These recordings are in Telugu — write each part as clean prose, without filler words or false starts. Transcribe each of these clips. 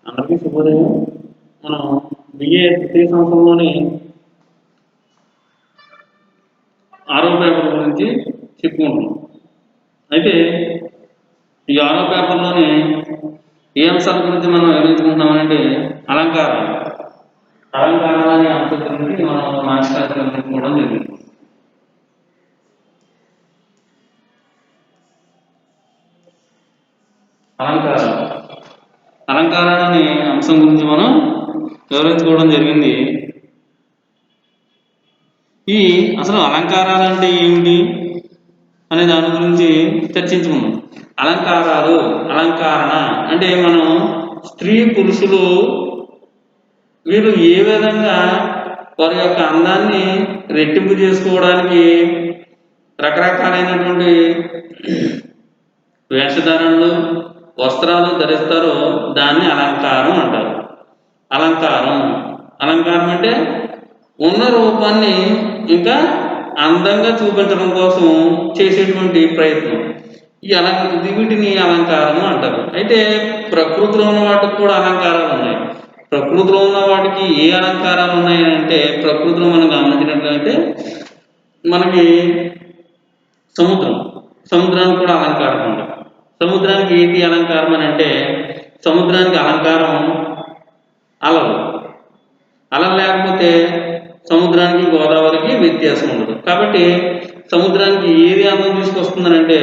అందరికీ శుభోదయం. మనం బిఏ తృతీయ సంవత్సరంలోని 6వ పేపర్ గురించి చెప్పుకుంటున్నాం. అయితే ఈ 6వ పేపర్లోని ఏ అంశాల గురించి మనం వివరించుకుంటున్నామంటే అలంకారాలు. అలంకారాలు అనే అంశం గురించి మనం మాస్టర్ కూడా జరిగింది. అలంకారాన్ని అంశం గురించి మనం వివరించుకోవడం జరిగింది. ఈ అసలు అలంకారాలు అంటే ఏమిటి అనే దాని గురించి చర్చించుకున్నాం. అలంకారాలు, అలంకరణ అంటే మనం స్త్రీ పురుషులు వీరు ఏ విధంగా వారి యొక్క అందాన్ని రెట్టింపు చేసుకోవడానికి రకరకాలైనటువంటి వేషధారణలు, వస్త్రాలు ధరిస్తారో దాన్ని అలంకారం అంటారు. అలంకారం అంటే ఉన్న రూపాన్ని ఇంకా అందంగా చూపించడం కోసం చేసేటువంటి ప్రయత్నం. వీటిని అలంకారం అంటారు. అయితే ప్రకృతిలో ఉన్న వాటికి కూడా అలంకారాలు ఉన్నాయి. ప్రకృతిలో ఉన్న వాటికి ఏ అలంకారాలు ఉన్నాయి అంటే ప్రకృతిలో మనం గమనించినట్లయితే మనకి సముద్రానికి కూడా అలంకారం ఉంది. సముద్రానికి ఏంటి అలంకారం అని అంటే సముద్రానికి అలంకారం అలలు లేకపోతే సముద్రానికి గోదావరికి వ్యత్యాసం ఉండదు. కాబట్టి సముద్రానికి ఏది అందం తీసుకొస్తుందనంటే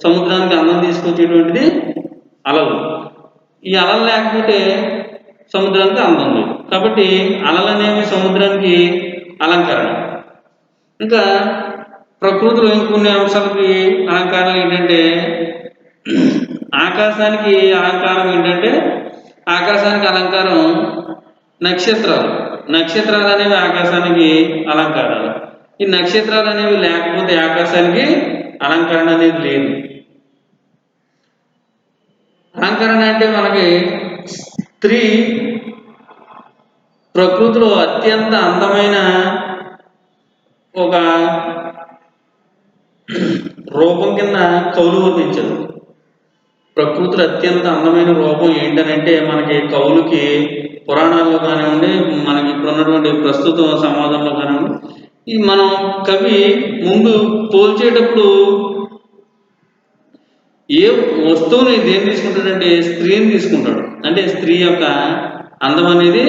సముద్రానికి అందం తీసుకొచ్చేటువంటిది అలలు. ఈ అలలు లేకపోతే సముద్రానికి అందం లేదు. కాబట్టి అలలు అనేవి సముద్రానికి అలంకరణ. ఇంకా ప్రకృతిలో ఇంకొన్ని అంశాలకి అలంకారం ఏంటంటే ఆకాశానికి అలంకారం ఏంటంటే ఆకాశానికి అలంకారం నక్షత్రాలు అనేవి ఆకాశానికి అలంకారాలు. ఈ నక్షత్రాలు అనేవి లేకపోతే ఆకాశానికి అలంకరణ అనేది లేదు. అలంకరణ అంటే మనకి స్త్రీ ప్రకృతిలో అత్యంత అందమైన ఒక రూపం కింద కవులు వర్ణించారు. ప్రకృతిలో అత్యంత అందమైన రూపం ఏంటనంటే మనకి కవులకి పురాణాల్లో కానివ్వండి, మనకి ఇప్పుడు ఉన్నటువంటి ప్రస్తుత సమాజంలో కానివ్వండి, ఈ మనం కవి ముందు పోల్చేటప్పుడు ఏ వస్తువుని దేన్ని తీసుకుంటాడంటే స్త్రీని తీసుకుంటాడు. అంటే స్త్రీ యొక్క అందం అనేది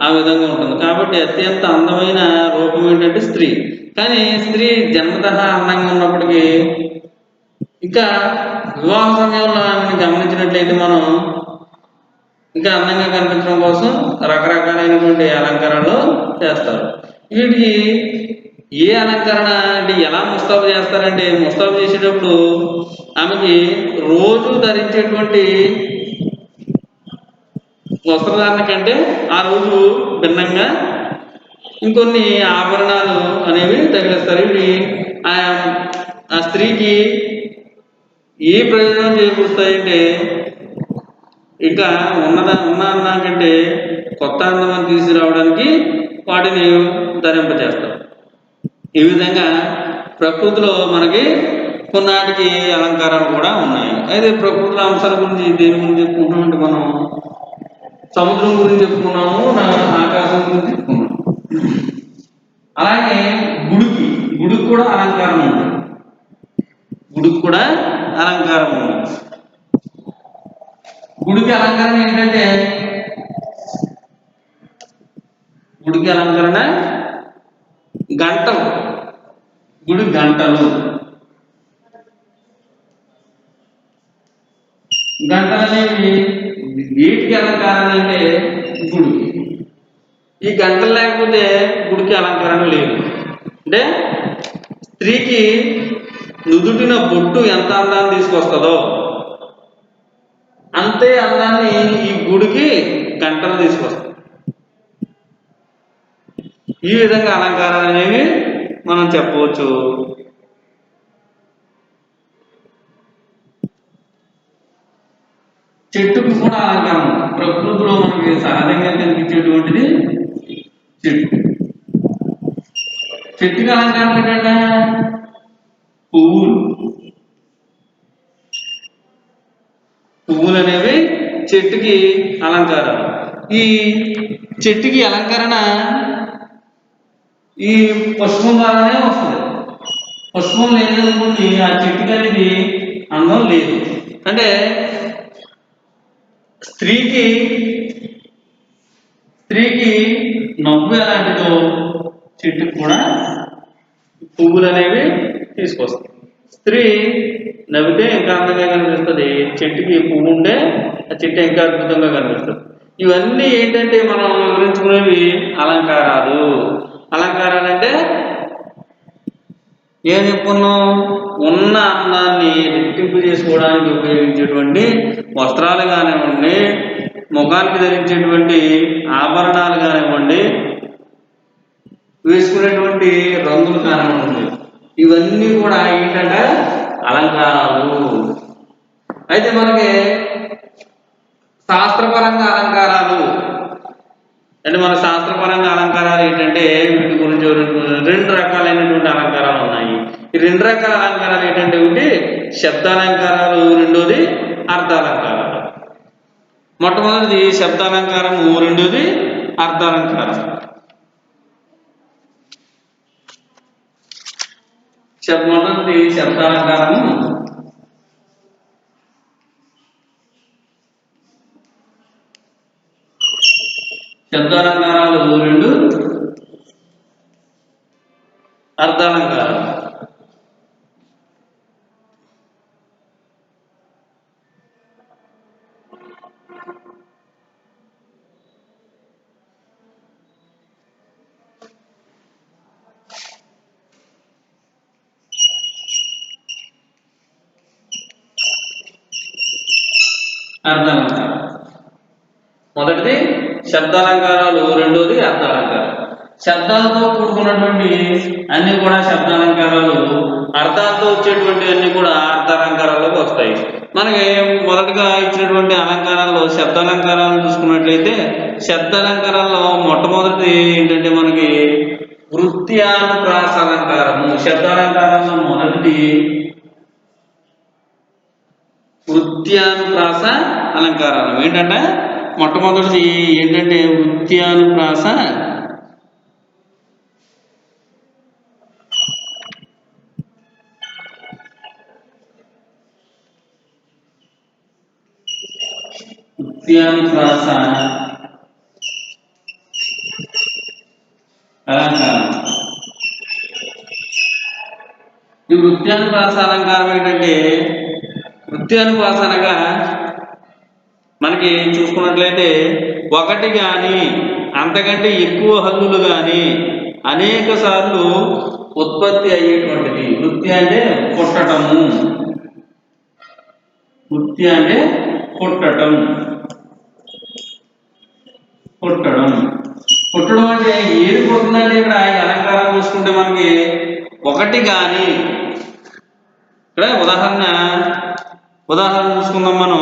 ఆ విధంగా ఉంటుంది. కాబట్టి అత్యంత అందమైన రూపం ఏంటంటే స్త్రీ. కానీ స్త్రీ జన్మతః అందంగా ఉన్నప్పటికీ ఇంకా వివాహ సమయంలో ఆమెను గమనించినట్లయితే మనం ఇంకా అందంగా కనిపించడం కోసం రకరకాలైనటువంటి అలంకరణలు చేస్తారు. వీటికి ఏ అలంకరణ అంటే ఎలా ముస్తాబు చేస్తారంటే ముస్తాబు చేసేటప్పుడు ఆమెకి రోజు ధరించేటువంటి వస్త్రధారణ కంటే ఆ రోజు భిన్నంగా ఇంకొన్ని ఆభరణాలు అనేవి తగిలిస్తారు. ఇవి ఆ స్త్రీకి ఏ ప్రయోజనం చేకూరుస్తాయంటే ఇంకా ఉన్న అందం కంటే కొత్త అందం తీసుకురావడానికి వాటిని ధరింపజేస్తారు. ఈ విధంగా ప్రకృతిలో మనకి కొన్నాటికి అలంకారాలు కూడా ఉన్నాయి. అయితే ప్రకృతిలో అంశాల గురించి దేని గురించి చెప్పుకుంటామంటే మనం సముద్రం గురించి చెప్పుకున్నాము, ఆకాశం గురించి చెప్పుకున్నాము. అలాగే గుడికి కూడా అలంకారం ఉంది. గుడికి అలంకరణ ఏంటంటే గుడికి అలంకరణ గంటలు. గంటలు అనేవి వీటికి అలంకరణ అంటే గుడికి. ఈ గంటలు లేకపోతే గుడికి అలంకరణ లేదు. అంటే స్త్రీకి నుదుటిన బొట్టు ఎంత అందాన్ని తీసుకొస్తుందో అంతే అందాన్ని ఈ గుడికి గంటలు తీసుకొస్తాయి. ఈ విధంగా అలంకారాలు అనేవి మనం చెప్పవచ్చు. చెట్టుకు కూడా అలంకారం. ప్రకృతిలో మనకి సహజంగా కనిపించేటువంటిది చెట్టుకి అలంకారం ఏంటంటే పువ్వులు అనేవి చెట్టుకి అలంకారాలు. ఈ చెట్టుకి అలంకరణ ఈ పుష్పం ద్వారానే వస్తుంది. పుష్పం లేదనుకోండి ఆ చెట్టుకి అనేది అందం లేదు. అంటే స్త్రీకి నవ్వు ఎలాంటిదో చెట్టుకు కూడా పువ్వులు అనేవి తీసుకొస్తాయి. స్త్రీ నవ్వితే ఇంకా అందంగా కనిపిస్తుంది, చెట్టుకి పువ్వు ఉంటే ఆ చెట్టు ఇంకా అద్భుతంగా కనిపిస్తుంది. ఇవన్నీ ఏంటంటే మనం వివరించుకునేవి అలంకారాలు. అలంకారాలు అంటే ఏం చెప్పుకున్నాం? ఉన్న అందాన్ని రెట్టింపు చేసుకోవడానికి ఉపయోగించేటువంటి వస్త్రాలు కానివ్వండి, ముఖానికి ధరించేటువంటి ఆభరణాలు కానివ్వండి, వేసుకునేటువంటి రంగులు కానివ్వండి, ఇవన్నీ కూడా ఏంటంటే అలంకారాలు. అయితే మనకి శాస్త్రపరంగా అలంకారాలు అంటే మన శాస్త్రపరంగా అలంకారాలు ఏంటంటే వీటి గురించి రెండు రకాలైనటువంటి అలంకారాలు ఉన్నాయి. ఈ రెండు రకాల అలంకారాలు ఏంటంటే ఒకటి శబ్దాలంకారాలు, రెండోది అర్థాలంకారాలు. మొట్టమొదటిది శబ్దాలంకారము, రెండోది అర్థాలంకారం. మొదటిది శబ్దాలంకారము. శబ్దాలంకారాలు రెండు, అర్థాలంకారాలు. అర్థాలంకారం. మొదటిది శబ్దాలంకారాలు, రెండోది అర్థాలంకారం. శబ్దాలతో కూడుకున్నటువంటి అన్ని కూడా శబ్దాలంకారాలు, అర్థాలతో వచ్చేటువంటి అన్ని కూడా అర్థాలంకారాలకు వస్తాయి. మనకి మొదటగా ఇచ్చినటువంటి అలంకారాల్లో శబ్దాలంకారాలను చూసుకున్నట్లయితే శబ్దాలంకారాల్లో మొట్టమొదటి ఏంటంటే మనకి వృత్యానుప్రాస అలంకారము. శబ్దాలంకారంలో మొదటిది వృత్యానుప్రాస అలంకారాలు. ఏంటంటే మొట్టమొదటిది ఏంటంటే వృత్యానుప్రాస అలంకారం. ఈ వృత్యానుప్రాస అలంకారం ఏంటంటే వృత్యానుప్రాస అనగా మనకి చూసుకున్నట్లయితే ఒకటి కానీ అంతకంటే ఎక్కువ హల్లులు కానీ అనేక సార్లు ఉత్పత్తి అయ్యేటువంటిది. వృత్తి అంటే పుట్టటము. వృత్తి అంటే పుట్టడం. పుట్టడం అంటే ఏది పుడుతుందంటే ఇక్కడ అలంకారం చూసుకుంటే మనకి ఒకటి కానీ, ఇక్కడ ఉదాహరణ చూసుకుందాం మనం.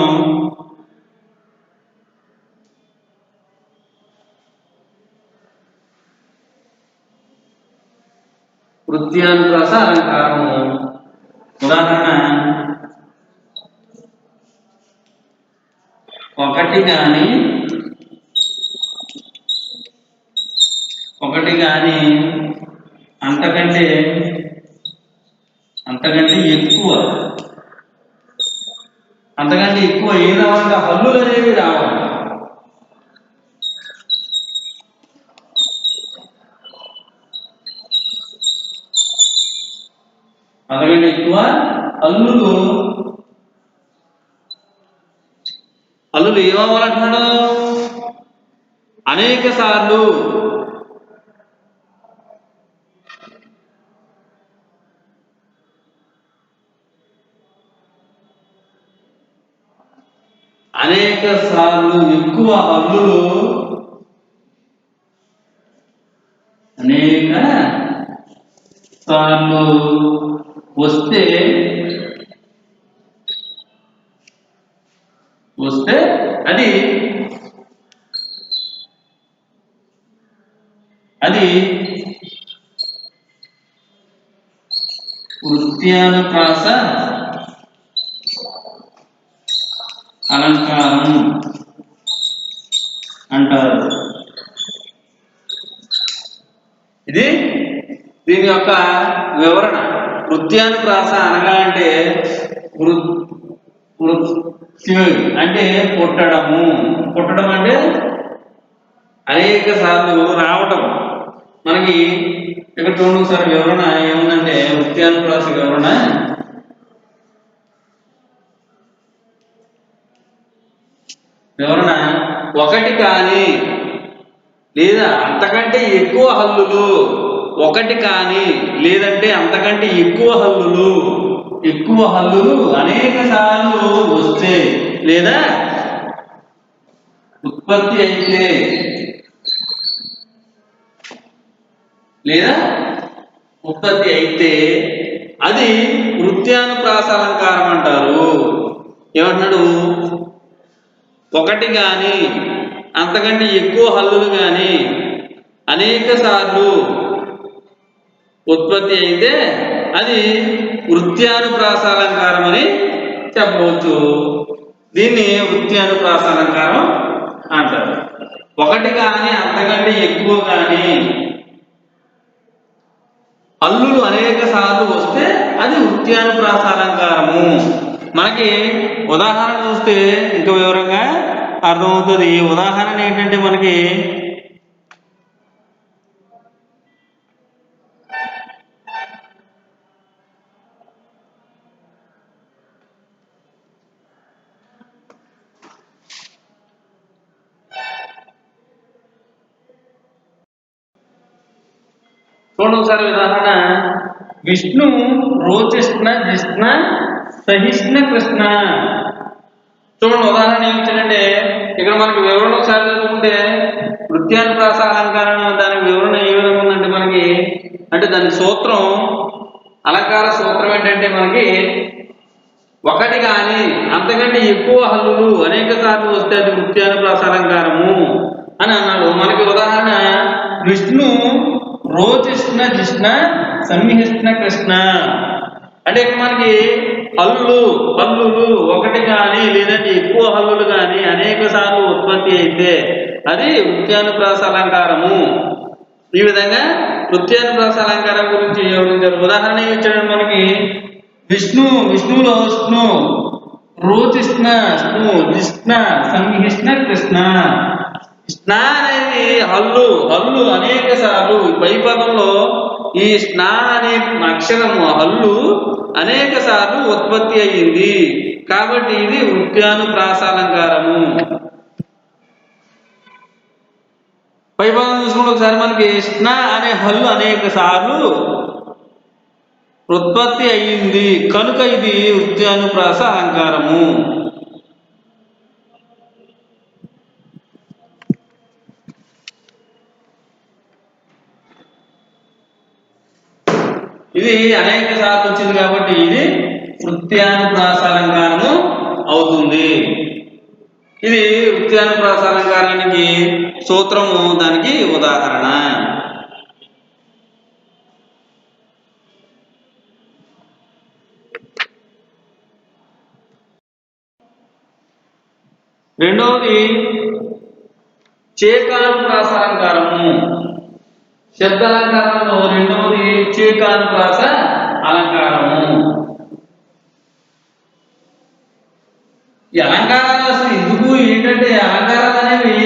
వృత్యానుప్రాస అలంకారము ఉదాహరణ ఒకటి కానీ అంతకంటే ఎక్కువ ఏం రావాలంటే హల్లులు అనేవి రావాలి. అంతకంటే ఎక్కువ హల్లులు ఏమవ్వాలంటున్నాడు? అనేక సార్లు ఎక్కువ హల్లులు వస్తే అది వృత్యానుప్రాస అలంకారం. అంటారు. ఇది దీని యొక్క వివరణ. వృత్యానుప్రాస అనగా అంటే అంటే పుట్టడము. పుట్టడం అంటే అనేక సార్లు రావటం. మనకి ఇక్కడ చూడండి సార్, వివరణ ఏముందంటే వృత్యానుప్రాస వివరణ ఒకటి కానీ లేదా అంతకంటే ఎక్కువ హల్లులు, ఒకటి కానీ లేదంటే అంతకంటే ఎక్కువ హల్లులు అనేక సార్లు వస్తే లేదా ఉత్పత్తి అయితే అది వృత్యానుప్రాస అలంకారం అంటారు. ఏమంటున్నాడు? ఒకటి కానీ అంతకంటే ఎక్కువ హల్లులు కానీ అనేక సార్లు ఉత్పత్తి అయితే అది వృత్యానుప్రాస అలంకారం అని చెప్పవచ్చు. దీన్ని వృత్యానుప్రాస అలంకారం అంటారు. ఒకటి కానీ అంతకంటే ఎక్కువ కానీ హల్లులు అనేక సార్లు వస్తే అది వృత్యానుప్రాస అలంకారము. మనకి ఉదాహరణ చూస్తే ఇంకా వివరంగా అర్థమవుతుంది. ఉదాహరణ ఏంటంటే మనకి చూడండి ఒకసారి ఉదాహరణ. విష్ణు రోచిష్ణ జిష్ణ సహిష్ణ కృష్ణ. చూడండి ఉదాహరణ ఏమిటంటే ఇక్కడ మనకి వివరణ ఒకసారి చదువుకుంటే వృత్యానుప్రాస అలంకారం దాని వివరణ ఏ విధంగా ఉందంటే మనకి అంటే దాని సూత్రం, అలంకార సూత్రం ఏంటంటే మనకి ఒకటి కానీ అంతకంటే ఎక్కువ హల్లులు అనేక సార్లు వస్తే అది వృత్యానుప్రాస అలంకారము అని అన్నాడు. మనకి ఉదాహరణ విష్ణు రోచిష్ణ జిష్ణ సన్నిహిష్ణ కృష్ణ అంటే ఇక్కడ మనకి హల్లులు ఒకటి కానీ లేదంటే ఎక్కువ హల్లులు కానీ అనేక సార్లు ఉత్పత్తి అయితే అది వృత్యానుప్రాస అలంకారము. ఈ విధంగా వృత్యానుప్రాస అలంకారం గురించి వివరించారు. ఉదాహరణ ఇచ్చాడు మనకి విష్ణువులో విష్ణు రోచిష్ణ జిష్ణ సన్నిహిష్ణ కృష్ణ. స్నా అనేది హల్లు అనేక సార్లు పై పదంలో ఈ స్నా అనే అక్షరము హల్లు అనేక సార్లు ఉత్పత్తి అయ్యింది కాబట్టి ఇది వృత్యానుప్రాస అలంకారము. పై పదం చూసుకుంటే ఒకసారి మనకి స్నా అనే హల్లు అనేక సార్లు ఉత్పత్తి అయ్యింది కనుక ఇది వృత్యానుప్రాస అలంకారము. ఇది అనేక సార్లు వచ్చింది కాబట్టి ఇది వృత్యానుప్రాస అలంకారము అవుతుంది. ఇది వృత్యానుప్రాస అలంకారానికి సూత్రము, దానికి ఉదాహరణ. రెండవది చేకానుప్రాస అలంకారము. శబ్దాలంకారంలో రెండవది చేకానుప్రాస అలంకారము. ఈ అలంకారాలు అసలు ఎందుకు ఏంటంటే అలంకారాలు అనేవి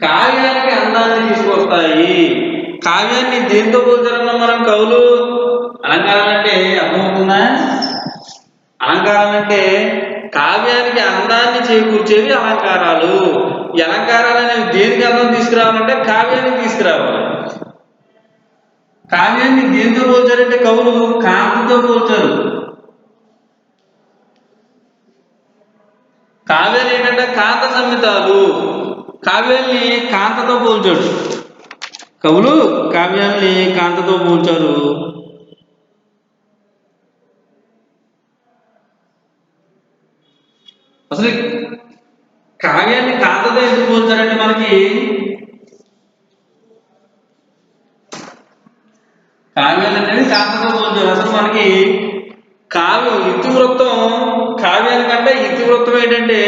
కావ్యానికి అందాన్ని తీసుకొస్తాయి. కావ్యాన్ని దేంతో పోల్చారన్నా మనం కవులు? అలంకారాలు అంటే అర్థమవుతుందా? అలంకారాలు అంటే కావ్యానికి అందాన్ని చేకూర్చేవి అలంకారాలు. ఈ అలంకారాలు అనేవి దేనికి అందం తీసుకురావాలంటే కావ్యానికి తీసుకురావాలి. కావ్యాన్ని దేంతో పోల్చారంటే కవులు కాంతితో పోల్చారు. కావ్యాలు ఏంటంటే కాంత సంహితాలు, కావ్యాల్ని కాంతతో పోల్చాడు. కవులు కావ్యాల్ని కాంతతో పోల్చారు. అసలు కావ్యాన్ని కాంతతో ఎందుకు పోల్చారంటే మనకి కావ్యాలు అనేది కాంతతో పోల్చారు. అసలు మనకి ఇతివృత్తం కావ్యానికంటే ఇతివృత్తం ఏంటంటే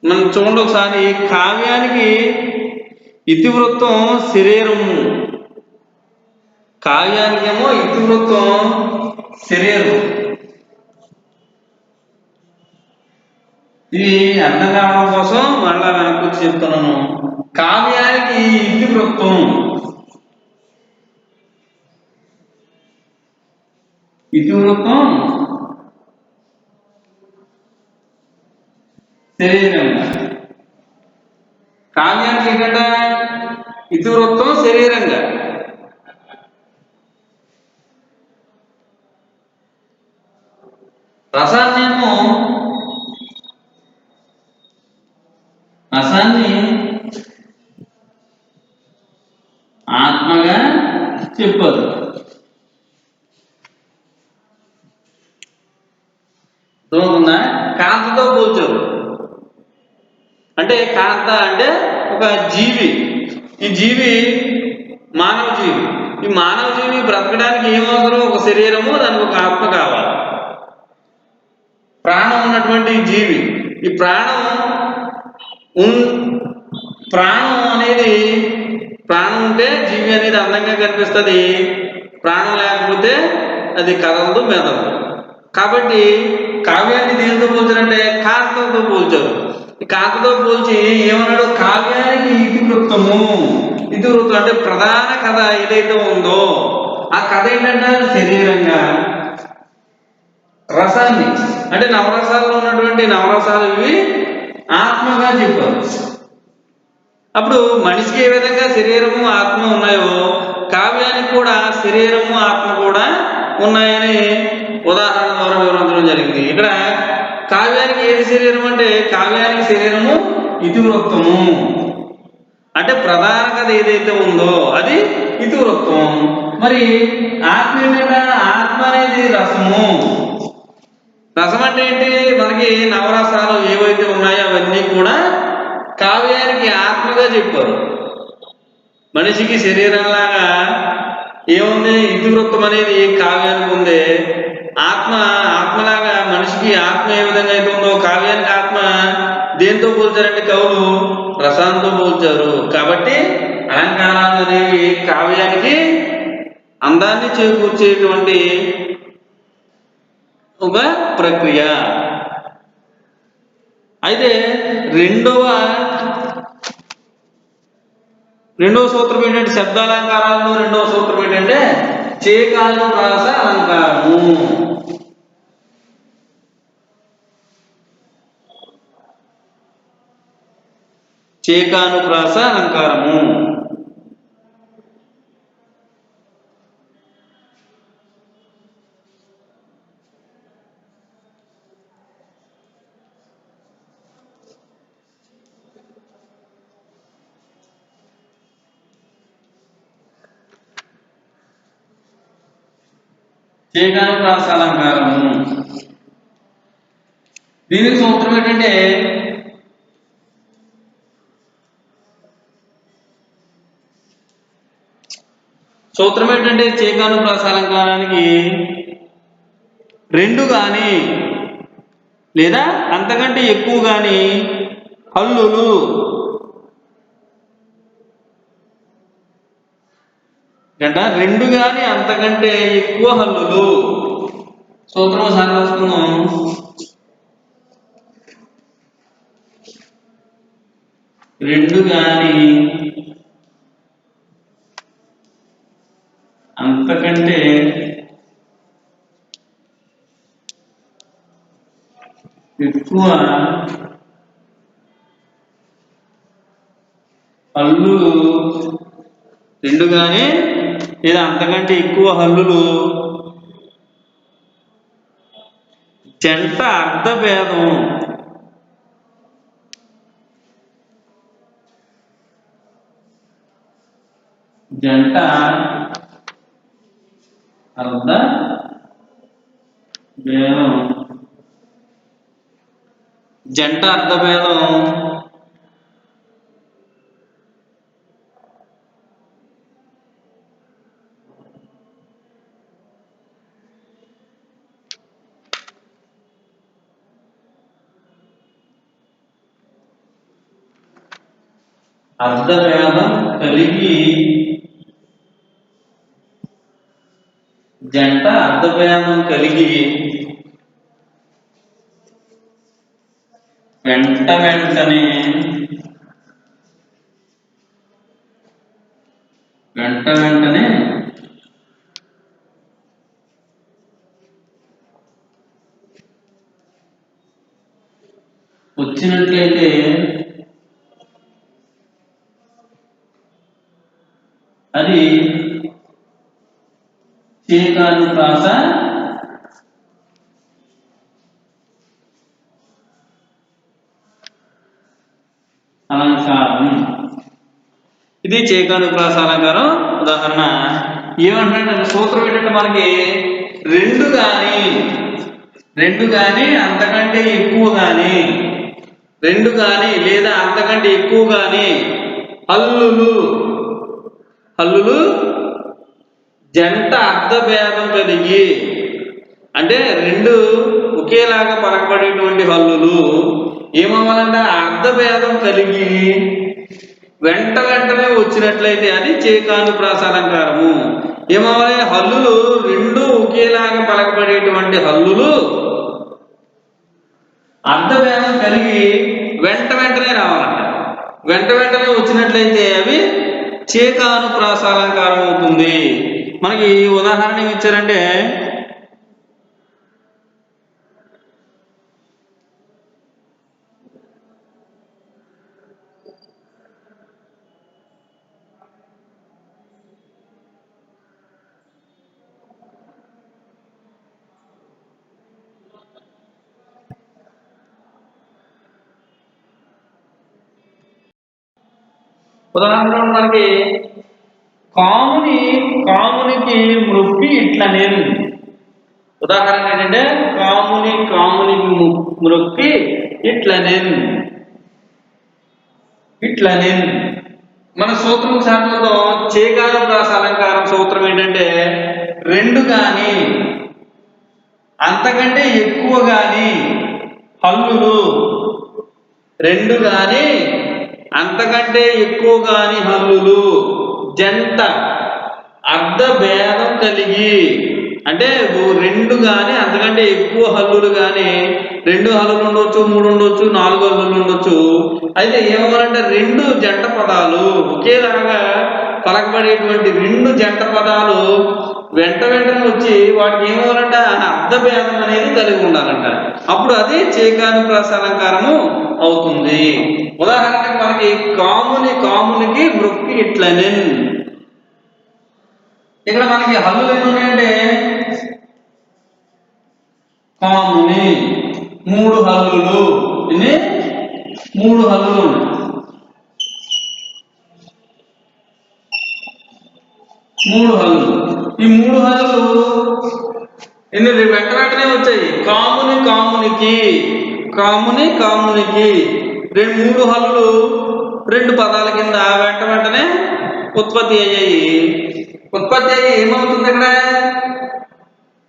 మనం చూడండి ఒకసారి, కావ్యానికి ఇతివృత్తం శరీరము, కావ్యానికేమో ఇతివృత్తం శరీరం. ఇది అర్థం కావడం కోసం మళ్ళా వెనక్కి వచ్చి చెప్తున్నాను. కావ్యానికి ఇతివృత్తం, ఇతివృత్తం శరీరంగా. కావ్యానికి ఏంటంటే ఇతివృత్తం శరీరంగా. రసాన్నేమో రసాన్ని ఆత్మగా చెప్పారు. అర్థమవుతుందా? కాంతతో పోల్చారు. అంటే కాంత అంటే ఒక జీవి, ఈ జీవి మానవ జీవి. ఈ మానవ జీవి బ్రతకడానికి ఏమవసరం? ఒక శరీరము, దానికి ఒక ఆత్మ కావాలి. ప్రాణం ఉన్నటువంటి జీవి. ఈ ప్రాణం అనేది, ప్రాణం ఉంటే జీవి అనేది అందంగా కనిపిస్తుంది, ప్రాణం లేకపోతే అది కదలదు, మెదలదు. కాబట్టి కావ్యాన్ని దేనితో పోల్చారంటే కాంతతో పోల్చారు. ఈ కాంతతో పోల్చి ఏమన్నాడు? కావ్యానికి ఇతివృత్తము. ఇతివృత్తం అంటే ప్రధాన కథ ఏదైతే ఉందో ఆ కథ ఏంటంటే శరీరంగా, రసాన్ని అంటే నవరసాల్లో ఉన్నటువంటి నవరసాలు ఇవి ఆత్మగా చెప్పారు. అప్పుడు మనిషికి ఏ విధంగా శరీరము ఆత్మ ఉన్నాయో కావ్యానికి కూడా శరీరము ఆత్మ కూడా ఉన్నాయని ఉదాహరణ ద్వారా వివరించడం జరిగింది. ఇక్కడ కావ్యానికి ఏది శరీరం అంటే కావ్యానికి శరీరము ఇతివృత్తము, అంటే ప్రధాన కథ ఏదైతే ఉందో అది ఇతివృత్తం. మరి ఆత్మ ఏంటంటే ఆత్మ అనేది రసము. రసం అంటే ఏంటి? మనకి నవరసాలు ఏవైతే ఉన్నాయో అవన్నీ కూడా కావ్యానికి ఆత్మగా చెప్పారు. మనిషికి శరీరంలాగా ఏముంది? ఇతివృత్తం అనేది కావ్యానికి ఉంది. ఆత్మలాగా మనిషికి ఆత్మ ఏ విధంగా అయితే ఉందో కావ్యానికి ఆత్మ దేంతో పోల్చారంటే కవులు రసాంతో పోల్చారు. కాబట్టి అలంకారాలు అనేవి కావ్యానికి అందాన్ని చేకూర్చేటువంటి ఒక ప్రక్రియ. అయితే రెండవ సూత్రం ఏంటంటే శబ్దాలంకారాల్లో రెండవ సూత్రం ఏంటంటే చేకానుప్రాస అలంకారము. చేకానుప్రాస అలంకారము చేకానుప్రాస అలంకారము. దీనికి సూత్రం ఏంటంటే చేకానుప్రాస అలంకారానికి రెండు కానీ లేదా అంతకంటే ఎక్కువ కానీ హల్లులు రెండు కానీ అంతకంటే ఎక్కువ హల్లులు. సూత్రం సార్ రాసుకుందాం. రెండు కానీ అంతకంటే ఎక్కువ హల్లులు, రెండు కానీ లేదా అంతకంటే ఎక్కువ హల్లులు జంట అర్ధభేదం. జంట అర్ధభేదం. జంట అర్ధభేదం అర్ధభేదం కలిగి జంట అర్ధభేదం కలిగి వెంటనే వచ్చినట్లయితే అది చేకానుప్రాస అలంకారం. ఇది చేకానుప్రాస అలంకారం ఉదాహరణ. ఏమంటున్నాడంటే సూత్రం ఏంటంటే మనకి రెండు కానీ అంతకంటే ఎక్కువ కానీ లేదా అంతకంటే ఎక్కువ కానీ హల్లులు జంట అర్ధభేదం కలిగి, అంటే రెండు ఒకేలాగా పలకబడేటువంటి హల్లులు ఏమవ్వాలంటే అర్ధభేదం కలిగి వెంటనే వచ్చినట్లయితే అది చేకానుప్రాస అలంకారము. ఏమవ్వాలి? హల్లులు రెండు ఒకేలాగా పలకబడేటువంటి హల్లులు అర్ధభేదం కలిగి వెంటనే రావాలంట. వెంటనే వచ్చినట్లయితే అవి చేకానుప్రాస అలంకారం అవుతుంది. మనకి ఉదాహరణ ఇచ్చారంటే ఉదాహరణలో మనకి కామునికి మృక్కి ఇట్లా నేను. ఉదాహరణ ఏంటంటే కామునికి మృక్కి ఇట్లా నేను. మన సూత్రం శాతంలో చేకానుప్రాస అలంకారం సూత్రం ఏంటంటే రెండు కానీ అంతకంటే ఎక్కువ కానీ హల్లులు, రెండు కానీ అంతకంటే ఎక్కువ కానీ హల్లులు జంట అర్ధభేదం కలిగి, అంటే రెండు కానీ అంతకంటే ఎక్కువ హల్లులు కానీ, రెండు హల్లులు ఉండొచ్చు, మూడు ఉండొచ్చు, నాలుగు హల్లులు ఉండొచ్చు. అయితే ఏమవ్వాలంటే రెండు జంట పదాలు ఒకేలాగా పలకబడేటువంటి రెండు జంట పదాలు వెంటనే వచ్చి వాటికి ఏమవ్వాలంటే అర్ధభేదం అనేది కలిగి ఉండాలంట. అప్పుడు అది చేకానుప్రాస అలంకారము అవుతుంది. ఉదాహరణకి మనకి కామునికి మృక్కి ఇట్లనే. ఇక్కడ మనకి హల్లులు ఎన్ని ఉన్నాయంటే కాముని మూడు హల్లులు. మూడు హల్లులు ఉన్నాయి. ఈ మూడు హల్లులు ఎన్ని వెంటనే వచ్చాయి. కామునికి మూడు హల్లులు రెండు పదాల కింద వెంటనే ఉత్పత్తి అయ్యాయి. ఏమవుతుంది? ఇక్కడ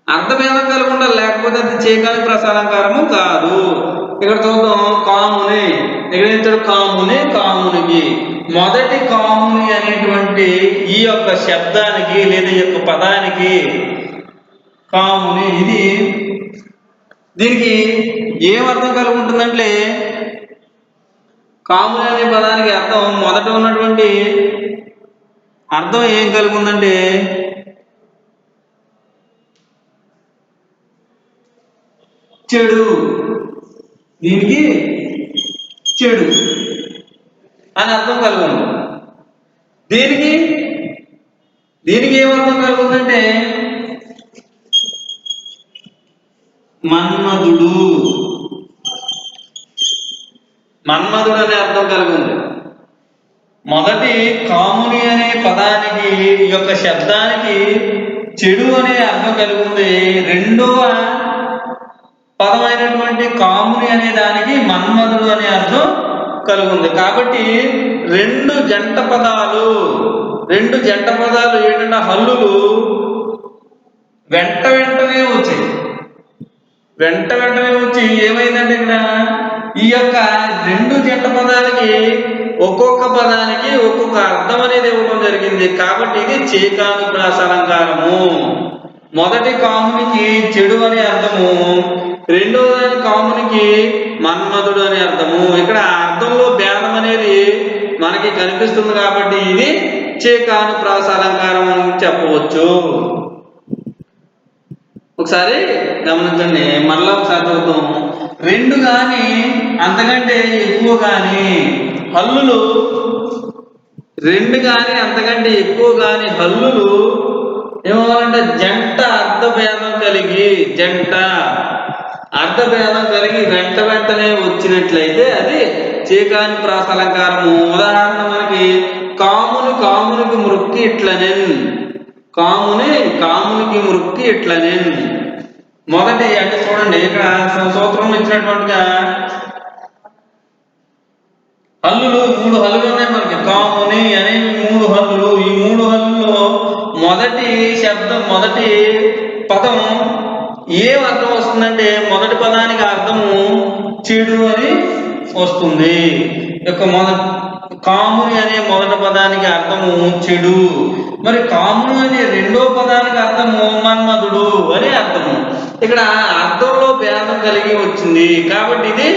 అర్థభేదం కలిగి ఉండాలి, లేకపోతే అది చేకానుప్రాస అలంకారము కాదు. ఇక్కడ చూద్దాం. ఇక్కడ ఇచ్చాడు కామునికి. మొదటి కాముని అనేటువంటి ఈ యొక్క శబ్దానికి లేదా ఈ యొక్క పదానికి కాముని, దీనికి ఏమర్థం కలిగి ఉంటుందంటే కాముని అనే పదానికి అర్థం మొదట ఉన్నటువంటి అర్థం ఏం కలిగి ఉందంటే చెడు. దీనికి చెడు అని అర్థం కలిగి ఉంది. దీనికి ఏమర్థం కలుగుతుందంటే మన్మధుడు అనే అర్థం కలిగి ఉంది. మొదటి కాముని అనే పదానికి ఈ యొక్క శబ్దానికి చెడు అనే అర్థం కలిగి ఉంది. రెండవ పదమైనటువంటి కాముని అనే దానికి మన్మధుడు అనే అర్థం కలిగి ఉంది. కాబట్టి రెండు జంట పదాలు ఏంటంటే హల్లులు వెంటనే వచ్చాయి. వెంటనే వచ్చి ఏమైందంటే ఇక్కడ ఈ యొక్క రెండు జంట పదాలకి ఒక్కొక్క పదానికి ఒక్కొక్క అర్థం అనేది ఇవ్వడం జరిగింది. కాబట్టి ఇది చేకానుప్రాస అలంకారము. మొదటి కామునికి చెడు అనే అర్థము, రెండవ దాని కామునికి మన్మధుడు అనే అర్థము. ఇక్కడ అర్థంలో భేదం అనేది మనకి కనిపిస్తుంది కాబట్టి ఇది చేకానుప్రాస అలంకారం అని చెప్పవచ్చు. ఒకసారి గమనించండి, మళ్ళా ఒకసారి చూద్దాం. రెండు కానీ అంతకంటే ఎక్కువ కానీ హల్లులు, రెండు కానీ అంతకంటే ఎక్కువ కానీ హల్లులు ఏమవ్వాలంటే జంట అర్థభేదం కలిగి, జంట అర్థభేదం కలిగి వెంట వెంటనే వచ్చినట్లయితే అది చేకానుప్రాస అలంకారము. ఉదాహరణ మనకి కామునికి మృక్కి ఇట్లనెన్, కామునికి మృక్కి ఇట్లనెన్. మొదటి అంటే చూడండి, ఇక్కడ సూత్రంలో ఇచ్చినటువంటిగా హల్లులు, మూడు హల్లులు ఉన్నాయి మనకి. కాముని అనేవి మూడు హల్లులు. ఈ మూడు హల్లులో మొదటి శబ్దం, మొదటి పదం ఏం అర్థం వస్తుందంటే మొదటి పదానికి అర్థము చెడు అని వస్తుంది. కాముని అనే మొదటి పదానికి అర్థము చెడు, మరి కాముని అనే రెండో పదానికి అర్థము మన్మధుడు అని అర్థము. ఇక్కడ అర్థంలో భేదం కలిగి వచ్చింది కాబట్టి ఇది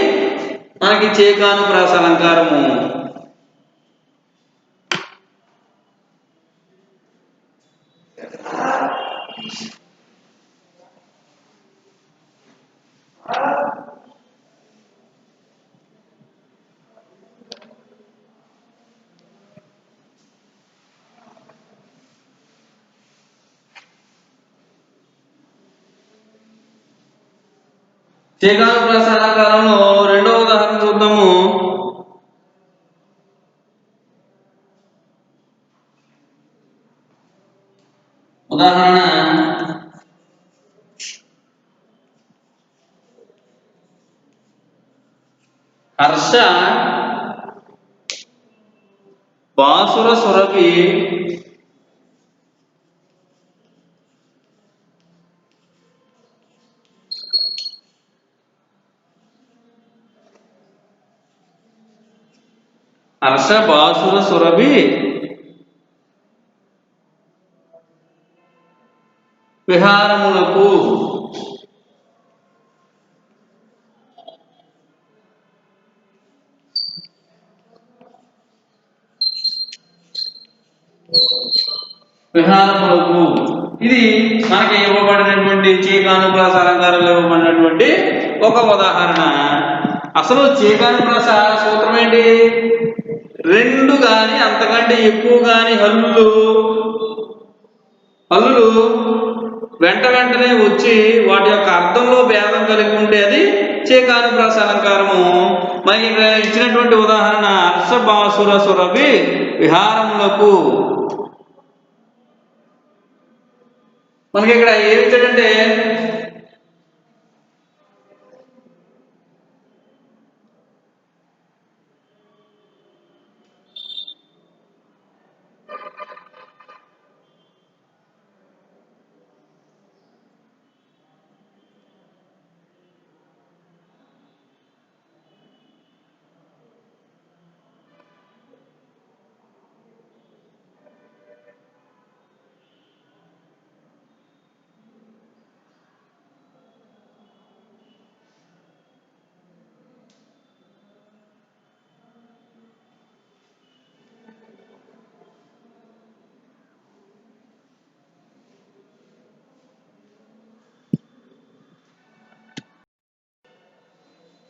మనకి చేకానుప్రాస అలంకారము. చేకానుప్రాస అలంకారంలో రెండవ ఉదాహరణ చూద్దాము. ఉదాహరణ హర్ష బాసుర సురభి హర్ష బాసుర సురభి విహారములకు విహారములకు ఇది మనకి ఇవ్వబడినటువంటి చేకానుప్రాస అలంకారంలో ఇవ్వబడినటువంటి ఒక ఉదాహరణ. అసలు చేకానుప్రాస సూత్రం ఏంటి? రెండు కానీ అంతకంటే ఎక్కువ కానీ హల్లులు వెంట వెంటనే వచ్చి వాటి యొక్క అర్థంలో భేదం కలిగి ఉంటే అది చేకానుప్రాస అలంకారము. మనకి ఇక్కడ ఇచ్చినటువంటి ఉదాహరణ హర్ష బాసుర సురభి విహారములకు. మనకి ఇక్కడ ఏం ఇచ్చాడంటే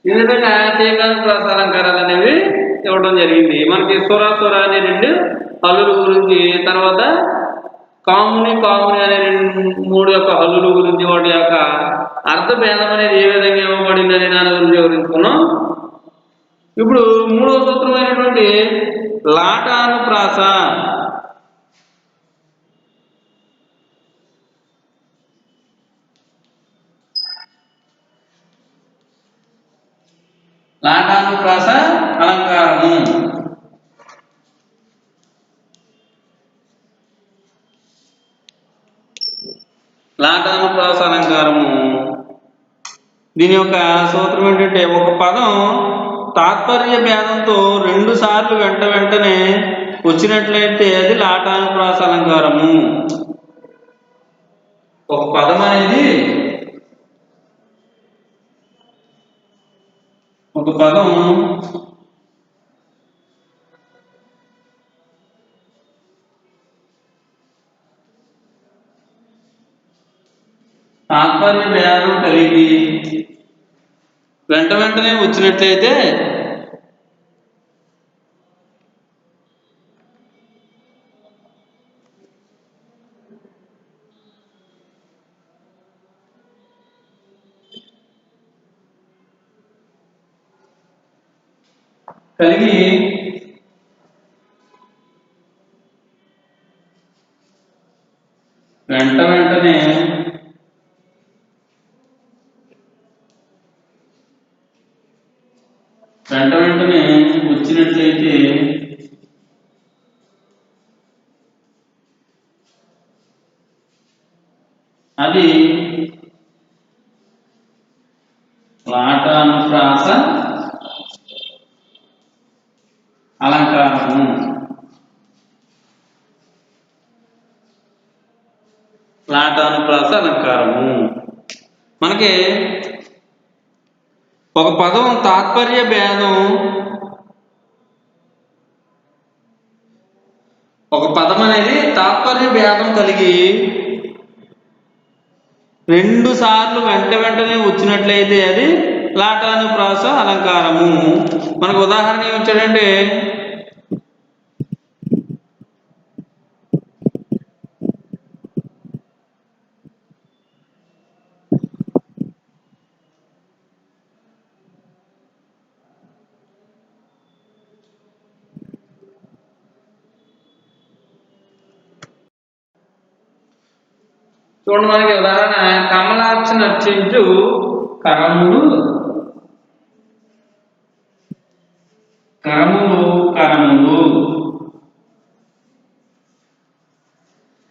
ఈ విధంగా చేకానుప్రాస అలంకారాలు అనేవి ఇవ్వడం జరిగింది. మనకి సుర అనే రెండు హల్లుల గురించి, తర్వాత కాముని అనే మూడు యొక్క హల్లుల గురించి, వాటి యొక్క అర్థ భేదం అనేది ఏ విధంగా ఇవ్వబడింది అనే దాని గురించి వివరించుకున్నాం. ఇప్పుడు మూడవ సూత్రమైనటువంటి లాటానుప్రాస. లాటానుప్రాస అలంకారము. లాటానుప్రాస అలంకారము దీని యొక్క సూత్రం ఏంటంటే ఒక పదం తాత్పర్య భేదంతో 2 సార్లు వెంటనే వచ్చినట్లయితే అది లాటానుప్రాస అలంకారము. ఒక పదం అనేది తాత్పర్య భేదం కలిగి వెంటనే వచ్చినట్లయితే కలిగి వెంటనే వచ్చినట్లయితే అది లాటానుప్రాస అలంకారము. లాటానుప్రాస అలంకారము. మనకి ఒక పదం తాత్పర్య భేదం, ఒక పదం అనేది తాత్పర్య భేదం కలిగి 2 సార్లు వెంటనే వచ్చినట్లయితే అది లాటానుప్రాస అలంకారము. మనకు ఉదాహరణ ఏమిచ్చాడంటే చూడండి, మనకి ఉదాహరణ కమలాక్ష నర్చించు కరములు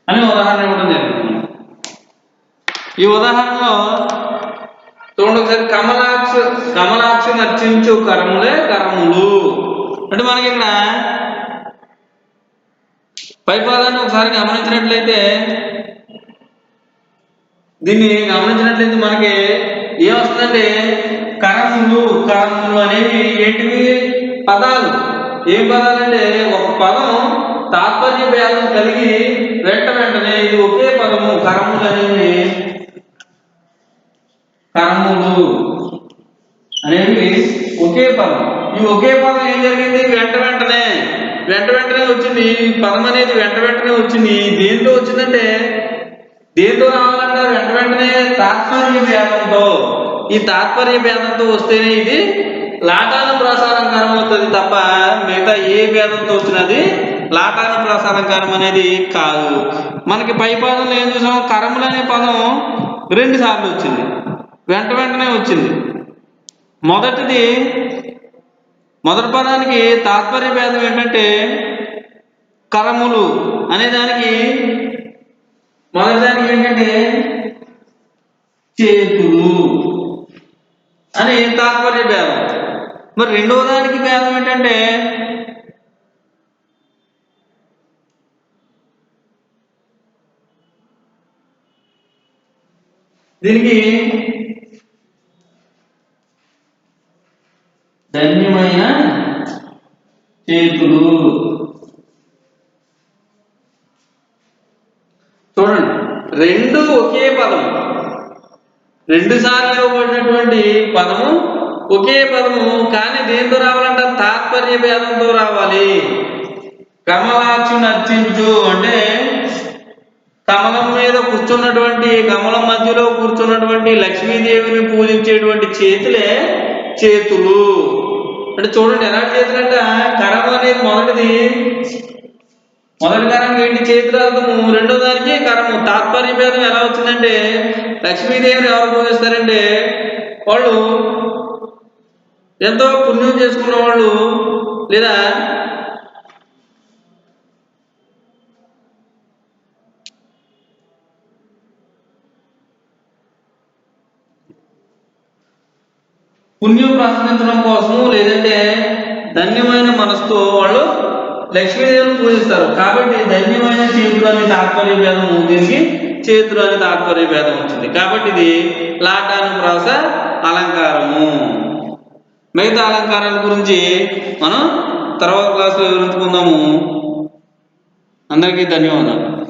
అని ఉదాహరణ ఇవ్వడం జరుగుతుంది. ఈ ఉదాహరణలో చూడండి ఒకసారి, కమలాక్ష నర్చించు కరములే కరములు అంటే మనకి ఇక్కడ పై పదాన్ని ఒకసారి గమనించినట్లయితే మనకి ఏమొస్తుందంటే కరములు అనేవి ఏంటివి? పదాలు. ఏం పదాలంటే ఒక పదం తాత్పర్య భేదం కలిగి వెంటనే ఇది ఒకే పదము. కరములు అనేవి ఒకే పదం. ఈ ఒకే పదం ఏం జరిగింది? వెంటనే వచ్చింది. పదం అనేది వెంటనే వచ్చింది. దేంతో వచ్చిందంటే, దేంతో రావాలంటే వెంటనే తాత్పర్య భేదంతో. ఈ తాత్పర్య భేదంతో వస్తేనే ఇది లాటానుప్రాస అలంకారం అవుతుంది తప్ప మిగతా ఏ భేదంతో వచ్చినది లాటానుప్రాస అలంకారం అనేది కాదు. మనకి పై పదంలో ఏం చూసాం? కరములు అనే పదం 2 సార్లు వచ్చింది, వెంటనే వచ్చింది. మొదటి పదానికి తాత్పర్య భేదం ఏంటంటే కరములు అనే దానికి మొదటి దానికి ఏంటంటే చేతులు అని తాత్పర్య భేదం. మరి రెండవ దానికి భేదం ఏంటంటే దీనికి ధన్యమైన చేతులు. చూడండి, రెండు ఒకే పదం, 2 సార్లు ఇవ్వబడినటువంటి పదము ఒకే పదము, కానీ దేంతో రావాలంట? తాత్పర్య భేదంతో రావాలి. కమలాక్షి నర్చించు అంటే కమలం మీద కూర్చున్నటువంటి, కమలం మధ్యలో కూర్చున్నటువంటి లక్ష్మీదేవిని పూజించేటువంటి చేతులే చేతులు. అంటే చూడండి ఎలాంటి చేతులు అంటే, కరం అనేది మొదటి కరం ఏంటి? చేతురార్థము. రెండో దానికి కరము. తాత్పర్య భేదం ఎలా వచ్చిందంటే, లక్ష్మీదేవిని ఎవరు పూజిస్తారంటే వాళ్ళు ఎంతో పుణ్యం చేసుకున్న వాళ్ళు, లేదా పుణ్యం ప్రసాదించడం కోసము లేదంటే ధన్యమైన మనసుతో వాళ్ళు లక్ష్మీదేవిని పూజిస్తారు. కాబట్టి ధన్యమైన చేతులు అనే తాత్పర్య భేదము, దీనికి చేతులు అనే తాత్పర్య భేదం వచ్చింది. కాబట్టి ఇది లాటానుప్రాస అలంకారము. మిగతా అలంకారాల గురించి మనం తర్వాత క్లాసులో వివరించుకుందాము. అందరికీ ధన్యవాదాలు.